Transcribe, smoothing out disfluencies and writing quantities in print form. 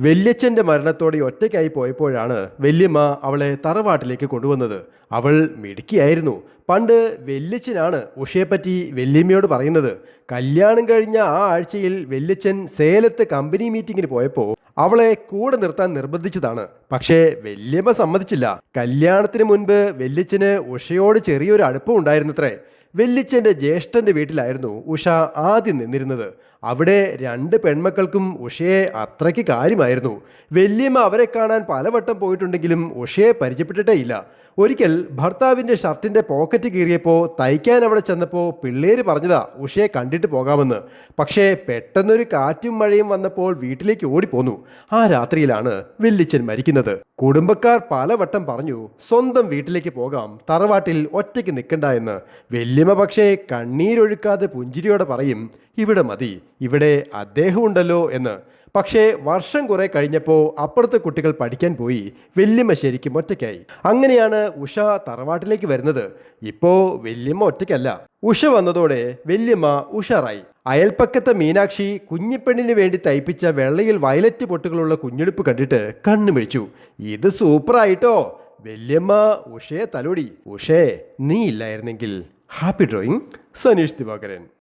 വല്യച്ഛൻ്റെ മരണത്തോടെ ഒറ്റയ്ക്കായി പോയപ്പോഴാണ് വല്യമ്മ അവളെ തറവാട്ടിലേക്ക് കൊണ്ടുവന്നത്. അവൾ മിടുക്കിയായിരുന്നു. പണ്ട് വല്യച്ഛനാണ് ഉഷയെപ്പറ്റി വല്യമ്മയോട് പറയുന്നത്. കല്യാണം കഴിഞ്ഞ ആ ആഴ്ചയിൽ വല്യച്ഛൻ സേലത്ത് കമ്പനി മീറ്റിങ്ങിന് പോയപ്പോൾ അവളെ കൂടെ നിർത്താൻ നിർബന്ധിച്ചതാണ്. പക്ഷേ വല്യമ്മ സമ്മതിച്ചില്ല. കല്യാണത്തിന് മുൻപ് വല്യച്ഛന് ഉഷയോട് ചെറിയൊരു അടുപ്പം ഉണ്ടായിരുന്നത്രേ. വല്യച്ഛൻ്റെ ജ്യേഷ്ഠൻ്റെ വീട്ടിലായിരുന്നു ഉഷ ആദ്യം നിന്നിരുന്നത്. അവിടെ രണ്ട് പെൺമക്കൾക്കും ഉഷയെ അത്രയ്ക്ക് കാര്യമായിരുന്നു. വല്യമ്മ അവരെ കാണാൻ പലവട്ടം പോയിട്ടുണ്ടെങ്കിലും ഉഷയെ പരിചയപ്പെട്ടിട്ടേ ഇല്ല. ഒരിക്കൽ ഭർത്താവിൻ്റെ ഷർട്ടിൻ്റെ പോക്കറ്റ് കീറിയപ്പോൾ തയ്ക്കാൻ അവിടെ ചെന്നപ്പോൾ പിള്ളേര് പറഞ്ഞതാ ഉഷയെ കണ്ടിട്ട് പോകാമെന്ന്. പക്ഷേ പെട്ടെന്നൊരു കാറ്റും മഴയും വന്നപ്പോൾ വീട്ടിലേക്ക് ഓടിപ്പോന്നു. ആ രാത്രിയിലാണ് വല്യച്ഛൻ മരിക്കുന്നത്. കുടുംബക്കാർ പലവട്ടം പറഞ്ഞു സ്വന്തം വീട്ടിലേക്ക് പോകാം, തറവാട്ടിൽ ഒറ്റയ്ക്ക് നിൽക്കണ്ട എന്ന്. വല്യമ്മ പക്ഷേ കണ്ണീരൊഴുക്കാതെ പുഞ്ചിരിയോടെ പറയും, ഇവിടെ മതി, ഇവിടെ അദ്ദേഹം ഉണ്ടല്ലോ എന്ന്. പക്ഷേ വർഷം കുറെ കഴിഞ്ഞപ്പോൾ അപ്പുറത്തെ കുട്ടികൾ പഠിക്കാൻ പോയി. വല്യമ്മ ശരിക്കും ഒറ്റയ്ക്കായി. അങ്ങനെയാണ് ഉഷ തറവാട്ടിലേക്ക് വരുന്നത്. ഇപ്പോ വല്യമ്മ ഒറ്റയ്ക്കല്ല. ഉഷ വന്നതോടെ വല്യമ്മ ഉഷാറായി. അയൽപ്പക്കത്തെ മീനാക്ഷി കുഞ്ഞിപ്പെണ്ണിന് വേണ്ടി തയ്പ്പിച്ച വെള്ളയിൽ വയലറ്റ് പൊട്ടുകളുള്ള കുഞ്ഞെടുപ്പ് കണ്ടിട്ട് കണ്ണുമിഴിച്ചു. ഇത് സൂപ്പറായിട്ടോ. വല്യമ്മ ഉഷയെ തലോടി. ഉഷേ, നീ ഇല്ലായിരുന്നെങ്കിൽ. Happy drawing, Saneesh Divakaran.